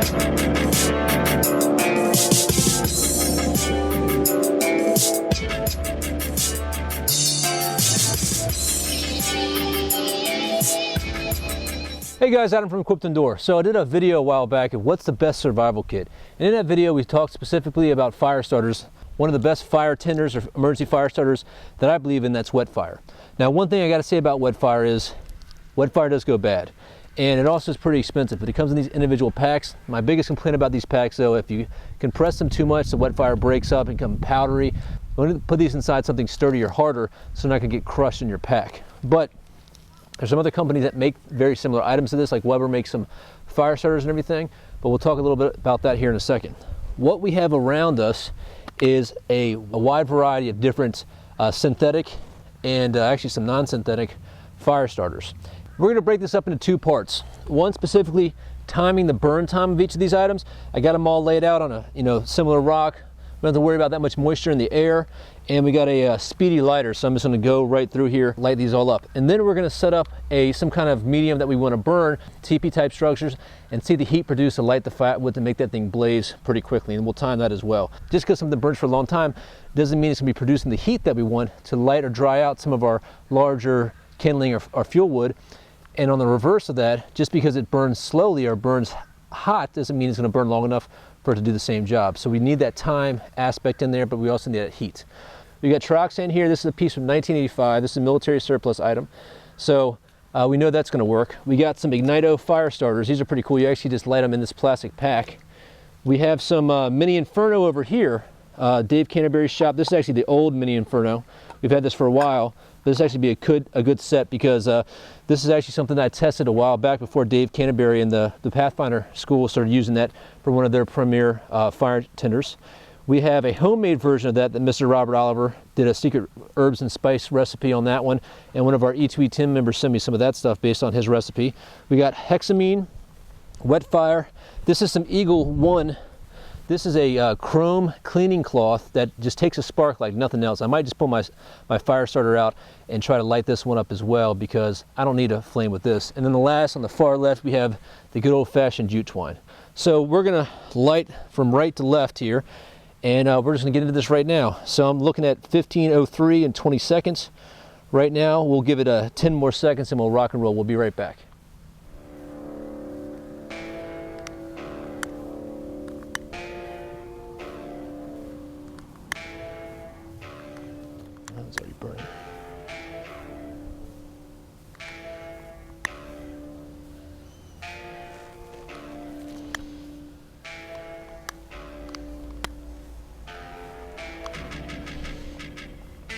Hey guys, Adam from Equipped Indoor. So I did a video a while back of what's the best survival kit. And in that video we talked specifically about fire starters. One of the best fire tenders or emergency fire starters that I believe in, that's wet fire. Now one thing I gotta say about wet fire is, wet fire does go bad. And it also is pretty expensive, but it comes in these individual packs. My biggest complaint about these packs though, if you compress them too much, the wet fire breaks up and become powdery. You want to put these inside something sturdy or harder so they're not gonna get crushed in your pack. But there's some other companies that make very similar items to this, like Weber makes some fire starters and everything, but we'll talk a little bit about that here in a second. What we have around us is a wide variety of different synthetic and actually some non-synthetic fire starters. We're gonna break this up into two parts. One specifically timing the burn time of each of these items. I got them all laid out on a similar rock. We don't have to worry about that much moisture in the air. And we got a speedy lighter, so I'm just gonna go right through here, light these all up. And then we're gonna set up some kind of medium that we wanna burn, TP type structures, and see the heat produced to light the firewood to make that thing blaze pretty quickly, and we'll time that as well. Just because something burns for a long time doesn't mean it's gonna be producing the heat that we want to light or dry out some of our larger kindling or fuel wood. And on the reverse of that, just because it burns slowly or burns hot doesn't mean it's gonna burn long enough for it to do the same job. So we need that time aspect in there, but we also need that heat. We got trioxane here. This is a piece from 1985. This is a military surplus item. So we know that's gonna work. We got some Ignito fire starters. These are pretty cool. You actually just light them in this plastic pack. We have some Mini-Inferno over here. Dave Canterbury's shop. This is actually the old Mini-Inferno. We've had this for a while. This actually be a good set because this is actually something that I tested a while back before Dave Canterbury and the Pathfinder school started using that for one of their premier fire tenders. We have a homemade version of that Mr. Robert Oliver did a secret herbs and spice recipe on that one, and one of our E2E team members sent me some of that stuff based on his recipe. We got Hexamine, wet fire. This is some Eagle 1. This is a chrome cleaning cloth that just takes a spark like nothing else. I might just pull my fire starter out and try to light this one up as well because I don't need a flame with this. And then the last on the far left, we have the good old-fashioned jute twine. So we're gonna light from right to left here, and we're just gonna get into this right now. So I'm looking at 15:03 and 20 seconds. Right now, we'll give it 10 more seconds and we'll rock and roll. We'll be right back. It's already burning.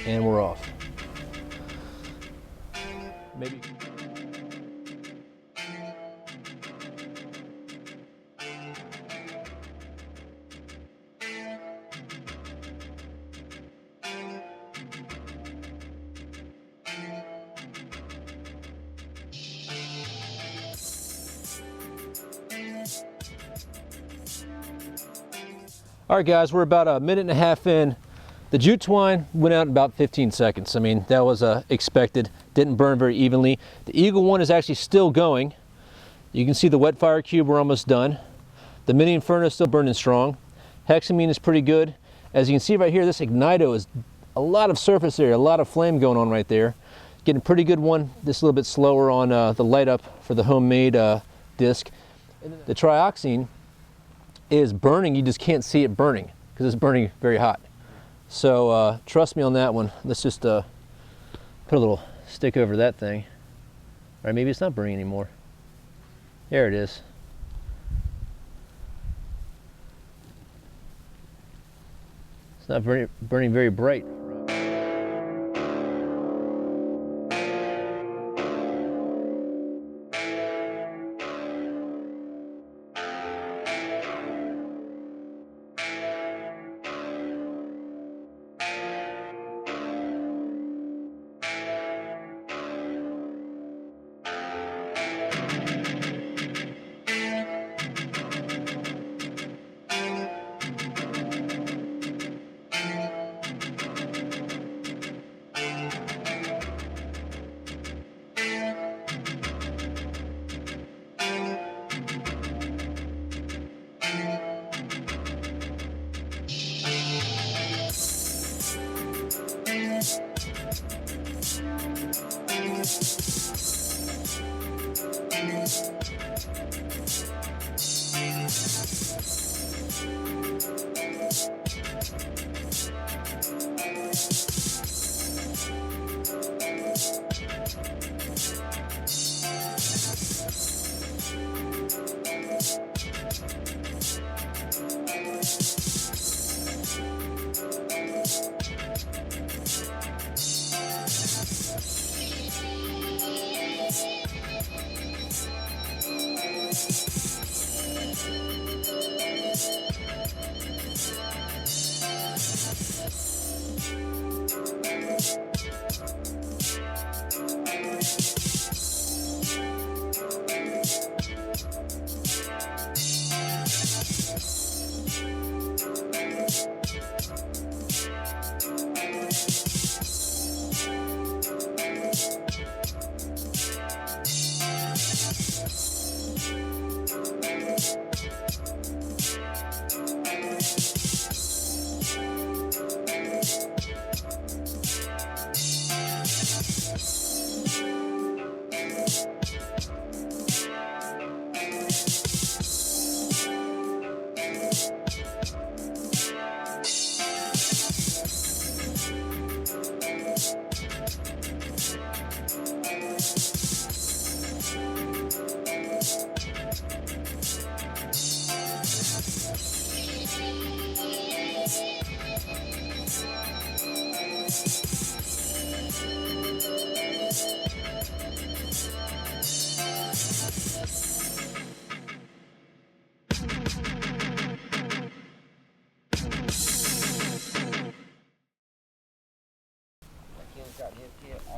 And we're off. Maybe. All right, guys, we're about a minute and a half in. The jute twine went out in about 15 seconds. I mean, that was expected. Didn't burn very evenly. The Eagle 1 is actually still going. You can see the wet fire cube, we're almost done. The Mini-Inferno is still burning strong. Hexamine is pretty good. As you can see right here, this Ignito is a lot of surface area, a lot of flame going on right there. Getting a pretty good one. This a little bit slower on the light up for the homemade disc. The trioxane is burning, you just can't see it burning because it's burning very hot. So trust me on that one. Let's just put a little stick over that thing. Or maybe it's not burning anymore. There it is. It's not burning very bright.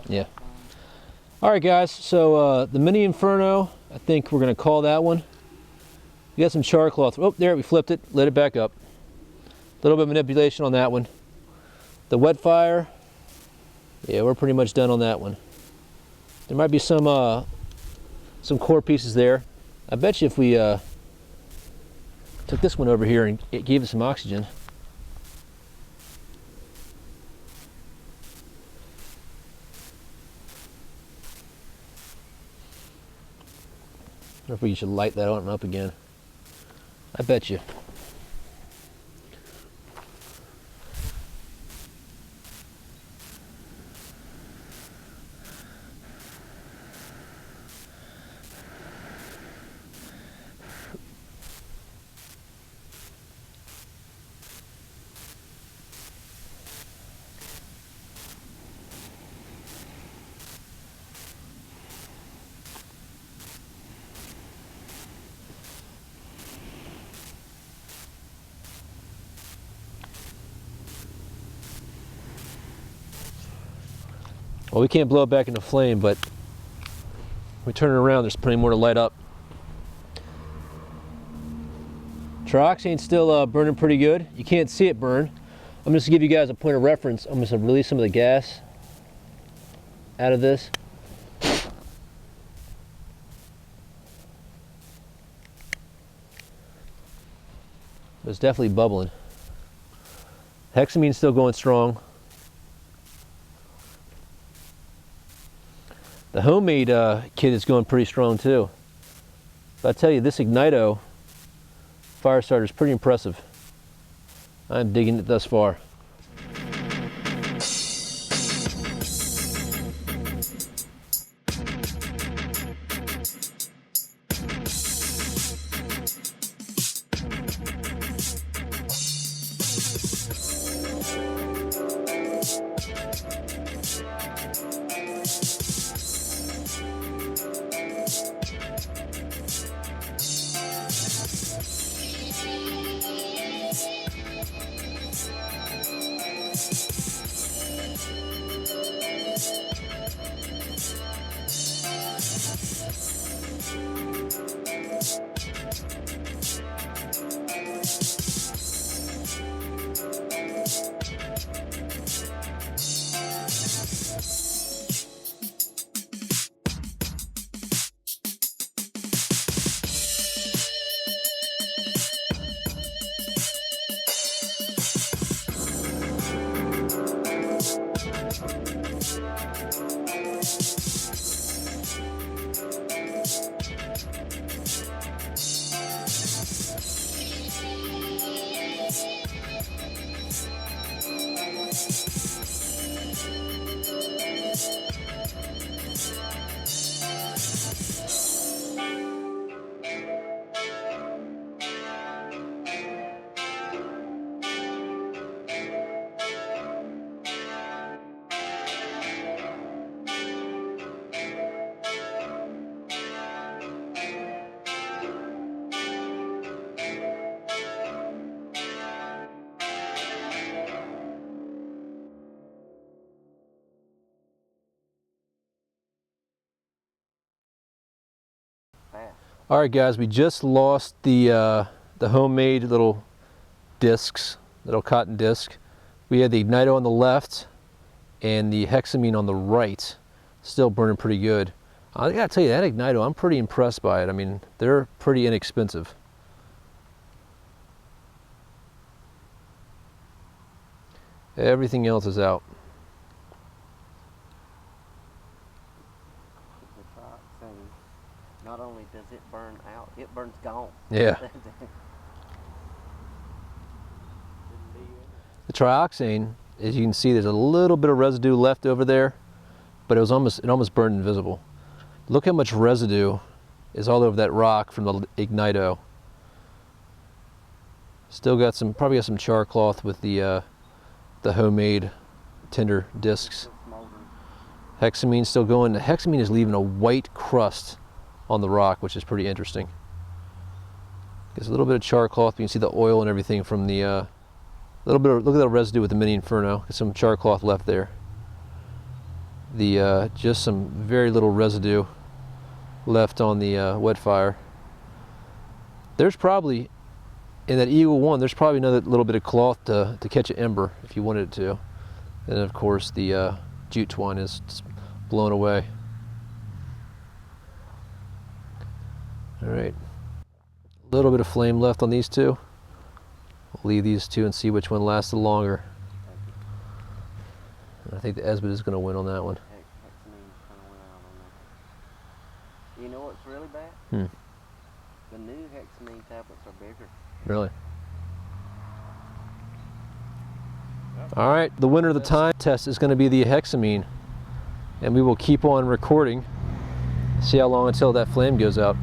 Yeah. All right, guys. So the Mini-Inferno, I think we're going to call that one. We got some char cloth. Oh, there, we flipped it. Let it back up. A little bit of manipulation on that one. The wet fire, yeah, we're pretty much done on that one. There might be some core pieces there. I bet you if we took this one over here and it gave it some oxygen. I wonder if we should light that on up again. I bet you. Well, we can't blow it back into flame, but we turn it around, there's plenty more to light up. Trioxane's still burning pretty good. You can't see it burn. I'm just to give you guys a point of reference. I'm just gonna release some of the gas out of this. It's definitely bubbling. Hexamine's still going strong. The homemade kit is going pretty strong too. But I tell you, this Ignito fire starter is pretty impressive. I'm digging it thus far. All right, guys, we just lost the homemade little discs, little cotton disc. We had the Ignito on the left and the Hexamine on the right, still burning pretty good. I gotta tell you, that Ignito, I'm pretty impressed by it. I mean, they're pretty inexpensive. Everything else is out. The trioxane, not only does it burn out, it burns gone. Yeah. The trioxane, as you can see, there's a little bit of residue left over there, but it almost burned invisible. Look how much residue is all over that rock from the Ignito. Still got some, probably got some char cloth with the homemade tinder discs. Hexamine still going. The Hexamine is leaving a white crust on the rock, which is pretty interesting. There's a little bit of char cloth. You can see the oil and everything from the little bit of, look at that residue with the Mini-Inferno. There's some char cloth left there. The just some very little residue left on the wet fire. There's probably, in that E2E, there's probably another little bit of cloth to catch an ember if you wanted it to. And of course the jute twine is blown away. All right, a little bit of flame left on these two. We'll leave these two and see which one lasted longer. I think the Esbit is going to win on that one. You know what's really bad? The new Hexamine tablets are bigger. Really? All right, the winner of the time test is going to be the Hexamine, and we will keep on recording, see how long until that flame goes out.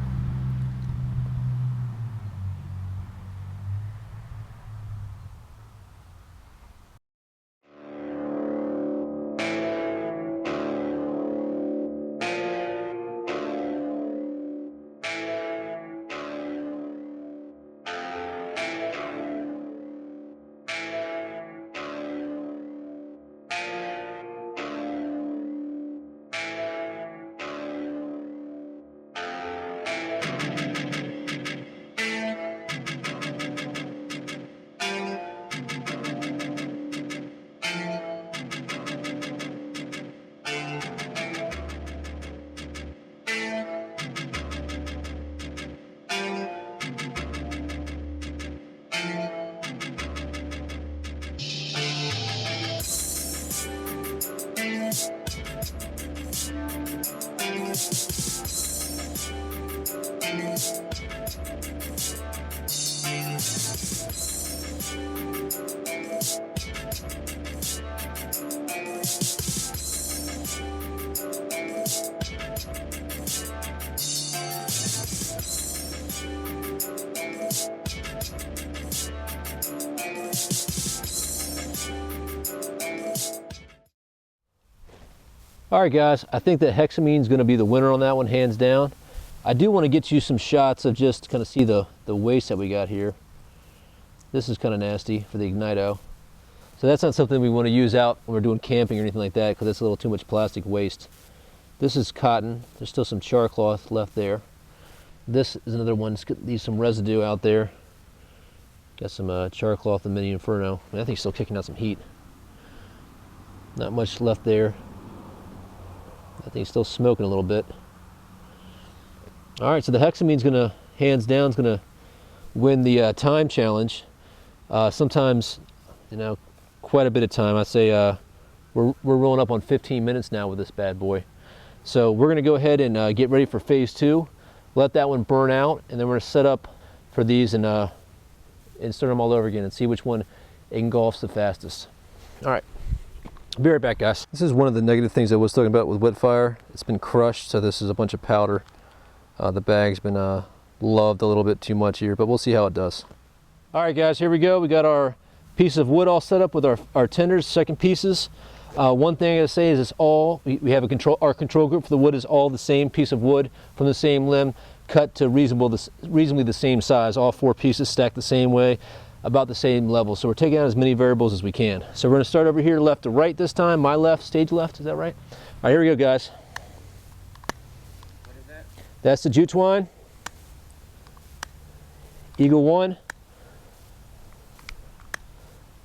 All right, guys, I think that Hexamine is going to be the winner on that one, hands down. I do want to get you some shots of just kind of see the waste that we got here. This is kind of nasty for the Ignito. So that's not something we want to use out when we're doing camping or anything like that, because that's a little too much plastic waste. This is cotton. There's still some char cloth left there. This is another one. Leaves some residue out there. Got some char cloth and Mini-Inferno. I think it's still kicking out some heat. Not much left there. I think it's still smoking a little bit. All right, so the Hexamine's gonna, hands down, is gonna win the time challenge. Sometimes, you know, quite a bit of time. I'd say we're rolling up on 15 minutes now with this bad boy. So we're gonna go ahead and get ready for phase 2. Let that one burn out, and then we're gonna set up for these and start them all over again and see which one engulfs the fastest. All right. Be right back, guys. This is one of the negative things I was talking about with wet fire. It's been crushed, so this is a bunch of powder. The bag's been loved a little bit too much here, but we'll see how it does. All right, guys, here we go. We got our piece of wood all set up with our tenders, second pieces. One thing I gotta say is it's all, we have our control group for the wood is all the same piece of wood from the same limb, cut to reasonably the same size. All 4 pieces stacked the same way, about the same level. So we're taking out as many variables as we can. So we're gonna start over here left to right this time. My left, stage left, is that right? All right, here we go, guys. What is that? That's the jute twine. Eagle One,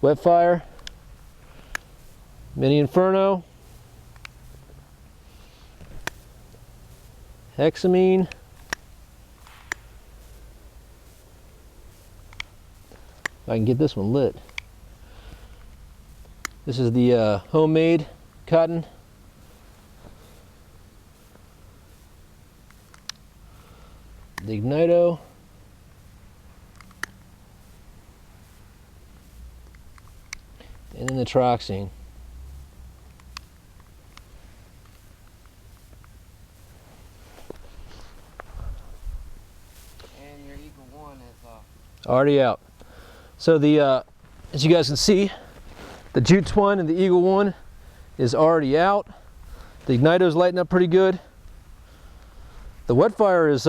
Wet Fire, Mini-Inferno, Hexamine, if I can get this one lit. This is the homemade cotton. The Ignito. And then the trioxane. And your Eagle One is Already out. So the as you guys can see, the Jute Twine and the Eagle One is already out. The Ignito's lighting up pretty good. The Wet Fire is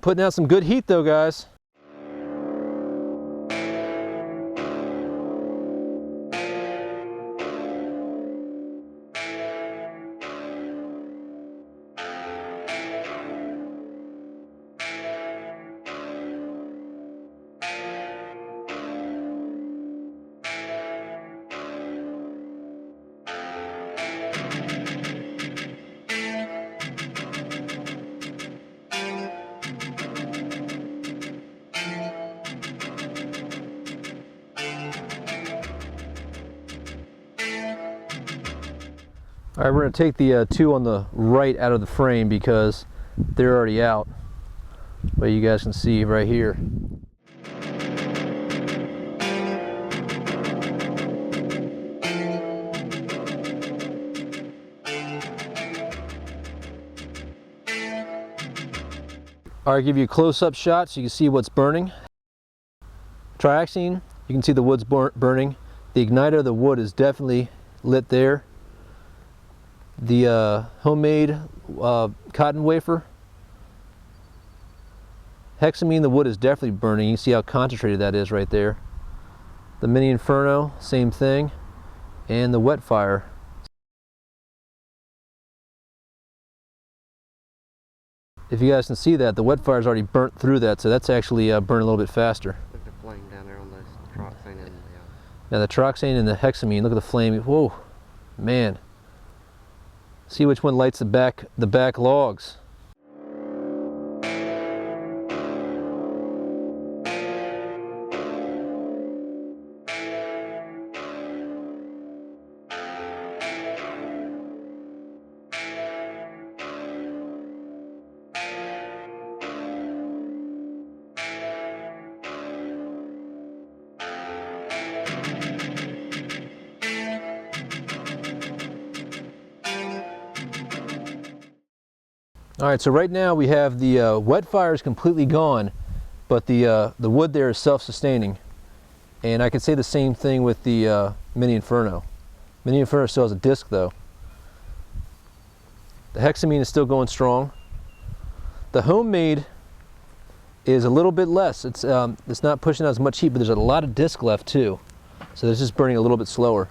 putting out some good heat though, guys. All right, we're going to take the two on the right out of the frame because they're already out. But you guys can see right here. All right, give you a close-up shot so you can see what's burning. Trioxane, you can see the wood's burning. The Igniter, the wood is definitely lit there. The homemade cotton wafer, Hexamine, the wood is definitely burning. You see how concentrated that is right there. The Mini-Inferno, same thing. And the Wet Fire. If you guys can see that, the Wet Fire's already burnt through that, so that's actually burning a little bit faster. look at the flame down there on those trioxane and Now the trioxane and the Hexamine, look at the flame. Whoa, man. See which one lights the back logs. All right, so right now we have the Wet Fire is completely gone, but the wood there is self-sustaining. And I can say the same thing with the Mini-Inferno. Mini-Inferno still has a disc though. The Hexamine is still going strong. The homemade is a little bit less. It's not pushing out as much heat, but there's a lot of disc left too. So it's just burning a little bit slower.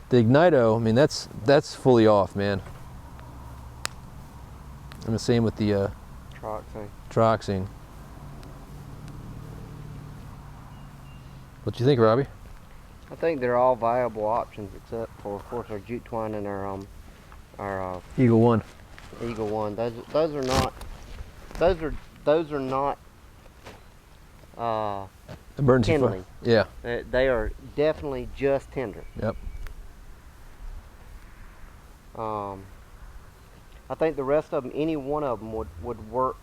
The Ignito, I mean, that's fully off, man. And the same with the trioxane. What do you think, Robbie? I think they're all viable options except for, of course, our Jute Twine and our Eagle One. Eagle One. Those are not Emergency kindling. Yeah. They are definitely just tinder. Yep. I think the rest of them, any one of them would work,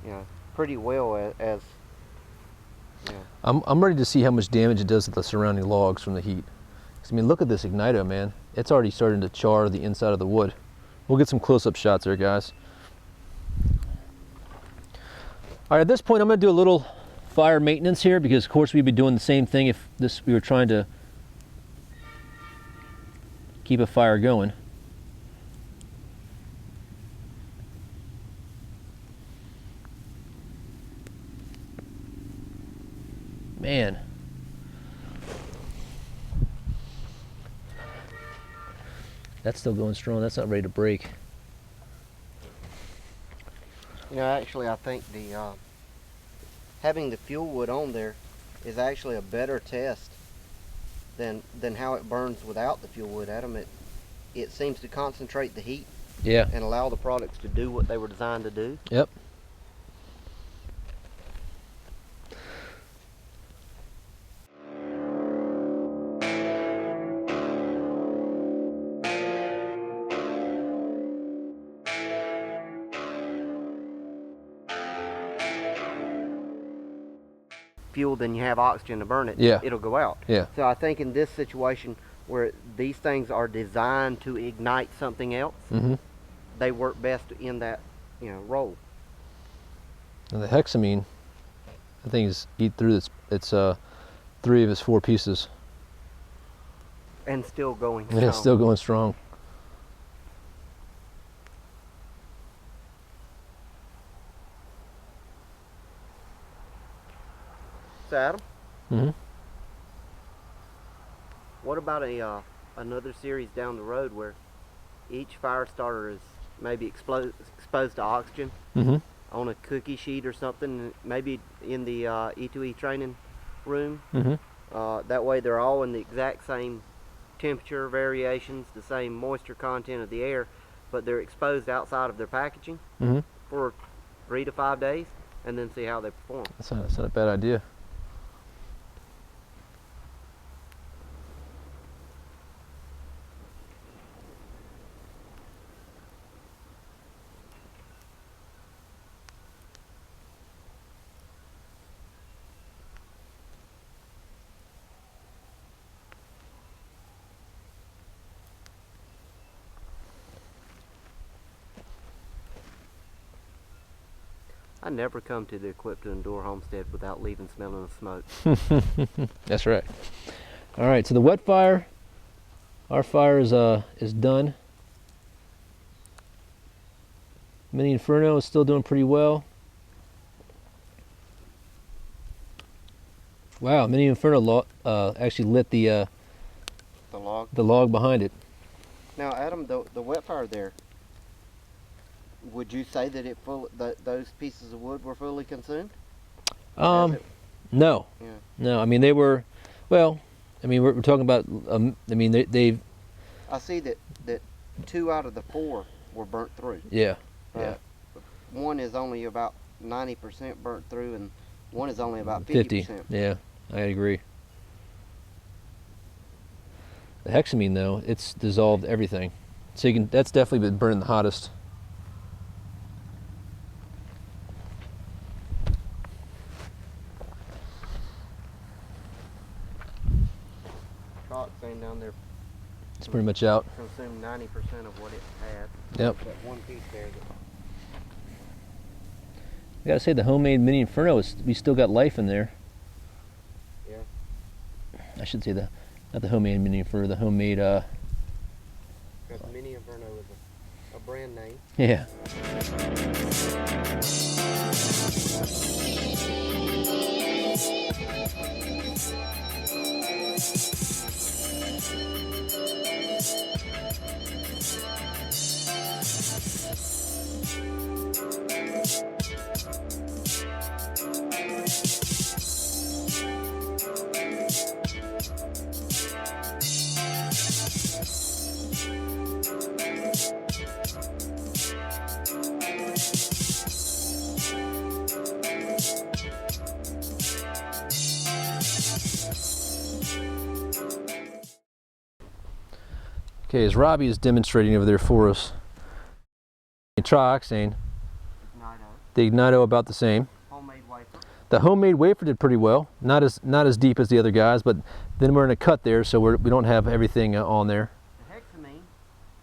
you know, pretty well as you know. I'm ready to see how much damage it does to the surrounding logs from the heat. 'Cause, I mean, look at this Ignito, man. It's already starting to char the inside of the wood. We'll get some close-up shots there, guys. All right, at this point, I'm going to do a little fire maintenance here because, of course, we'd be doing the same thing if we were trying to keep a fire going. Man. That's still going strong. That's not ready to break. You know, actually, I think the having the fuel wood on there is actually a better test than how it burns without the fuel wood, Adam. It seems to concentrate the heat, yeah, and allow the products to do what they were designed to do. Yep. Fuel, then you have oxygen to burn it, Yeah. it'll go out. Yeah. So I think in this situation where these things are designed to ignite something else, Mm-hmm. they work best in that, role. And the hexamine, I think is eat through this. It's 3 of its 4 pieces. And still going And strong. it's still going strong. So Adam, Mm-hmm. what about another series down the road where each fire starter is maybe exposed to oxygen Mm-hmm. on a cookie sheet or something, maybe in the E2E training room? Mm-hmm. That way they're all in the exact same temperature variations, the same moisture content of the air, but they're exposed outside of their packaging Mm-hmm. for 3 to 5 days, and then see how they perform. That's not a bad idea. I never come to the Equipped to Endure homestead without leaving smelling of smoke. That's right. All right, so the wet fire, our fire is done. Mini-Inferno is still doing pretty well. Wow, Mini-Inferno actually lit the log behind it. Now, Adam, the wet fire there, would you say that those pieces of wood were fully consumed? No, Yeah. no. I mean, they were. Well, I mean, we're talking about. I mean, they've. I see that 2 out of the 4 were burnt through. Yeah. Yeah. One is only about 90% burnt through, and one is only about 50. 50%. Yeah, I agree. The hexamine, though, it's dissolved everything, so you can. That's definitely been burning the hottest. Trioxane down there It's pretty much out. consumed 90% of what it had. Yep. That one piece there. I gotta say, the homemade Mini-Inferno we still got life in there. Yeah. I should say not the homemade Mini-Inferno, the homemade. Because Mini-Inferno is a brand name. Yeah. Okay, as Robby is demonstrating over there for us, the trioxane, the Ignito about the same. Homemade wafer. The homemade wafer did pretty well, not as deep as the other guys, but then we're in a cut there, so we don't have everything on there. The hexamine,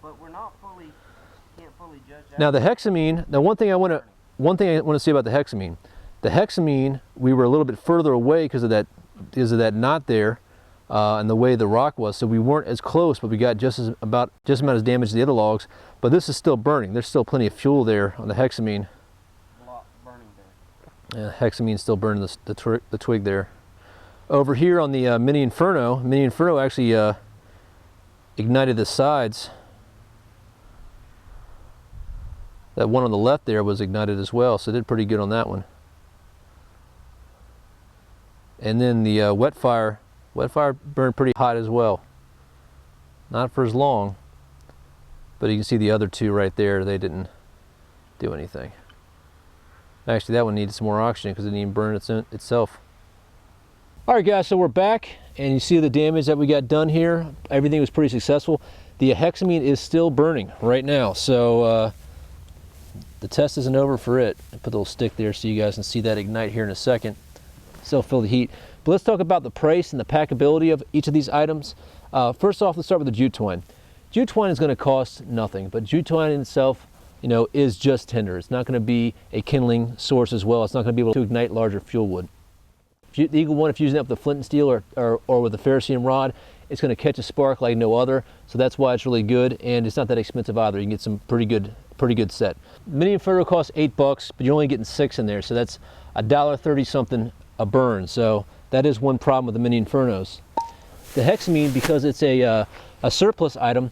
but we're not can't fully judge that. Now the hexamine, one thing I want to say about the hexamine, we were a little bit further away because of that knot there, and the way the rock was, so we weren't as close, but we got just about as damage as the other logs. But this is still burning. There's still plenty of fuel there on the hexamine. A lot burning there. Yeah, hexamine's still burning the twig there. Over here on the Mini-Inferno actually ignited the sides. That one on the left there was ignited as well, so it did pretty good on that one. And then the wet fire burned pretty hot as well. Not for as long, but you can see the other two right there, they didn't do anything. Actually, that one needed some more oxygen because it didn't even burn itself. All right, guys, so we're back, and you see the damage that we got done here. Everything was pretty successful. The hexamine is still burning right now, so the test isn't over for it. I put a little stick there so you guys can see that ignite here in a second. Still feel the heat. But let's talk about the price and the packability of each of these items. First off, let's start with the jute twine. Jute twine is going to cost nothing, but jute twine in itself, you know, is just tinder. It's not going to be a kindling source as well. It's not going to be able to ignite larger fuel wood. The Eagle One, if you're using it with the flint and steel or with the ferrocerium rod, it's going to catch a spark like no other. So that's why it's really good, and it's not that expensive either. You can get some pretty good set. Mini-Inferno costs $8, but you're only getting 6 in there, so that's $1.30 something a burn. So that is one problem with the Mini-Infernos. The hexamine, because it's a surplus item,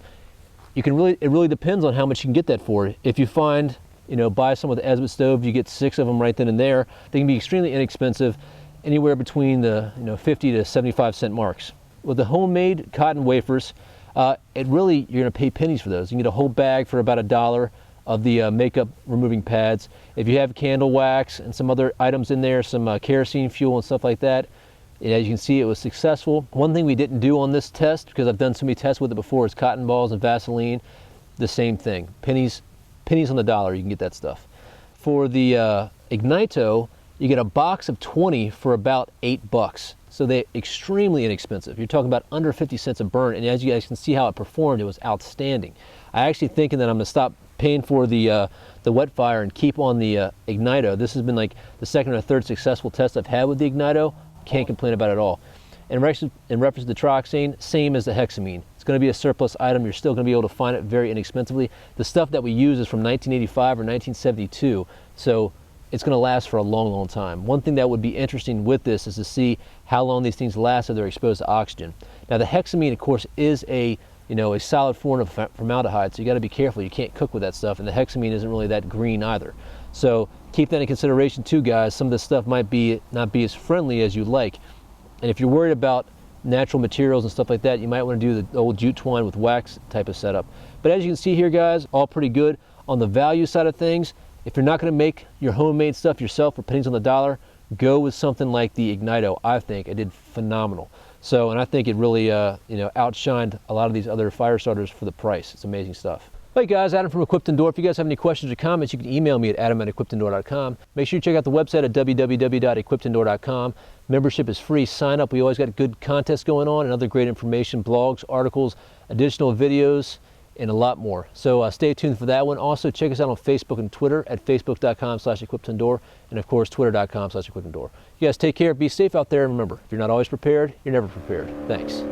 it really depends on how much you can get that for. If you find, you know, buy some with the Esbit stove, you get 6 of them right then and there. They can be extremely inexpensive, anywhere between the 50 to 75 cent marks. With the homemade cotton wafers, you're going to pay pennies for those. You can get a whole bag for about $1 of the makeup removing pads. If you have candle wax and some other items in there, some kerosene fuel and stuff like that, as you can see, it was successful. One thing we didn't do on this test, because I've done so many tests with it before, is cotton balls and Vaseline. The same thing. Pennies on the dollar, you can get that stuff. For the Ignito, you get a box of 20 for about $8. So they're extremely inexpensive. You're talking about under 50 cents a burn, and as you guys can see how it performed, it was outstanding. I actually thinking that I'm gonna stop paying for the wet fire and keep on the Ignito. This has been like the second or third successful test I've had with the Ignito. Can't complain about it at all. In reference to the trioxane, same as the hexamine. It's going to be a surplus item. You're still going to be able to find it very inexpensively. The stuff that we use is from 1985 or 1972, so it's going to last for a long, long time. One thing that would be interesting with this is to see how long these things last if they're exposed to oxygen. Now, the hexamine, of course, is a solid form of formaldehyde, so you got to be careful. You can't cook with that stuff, and the hexamine isn't really that green either. So keep that in consideration too, guys. Some of this stuff might not be as friendly as you'd like. And if you're worried about natural materials and stuff like that, you might want to do the old jute twine with wax type of setup. But as you can see here, guys, all pretty good. On the value side of things, if you're not going to make your homemade stuff yourself for pennies on the dollar, go with something like the Ignito. I think it did phenomenal. So, and I think it really outshined a lot of these other fire starters for the price. It's amazing stuff. Hey guys, Adam from Equipped Indoor. If you guys have any questions or comments, you can email me at adam@equippedindoor.com. Make sure you check out the website at www.equippedindoor.com. Membership is free. Sign up. We always got good contests going on and other great information, blogs, articles, additional videos, and a lot more. So stay tuned for that one. Also, check us out on Facebook and Twitter at facebook.com/equippedindoor, and of course, twitter.com/equippedindoor. You guys take care, be safe out there, and remember, if you're not always prepared, you're never prepared. Thanks.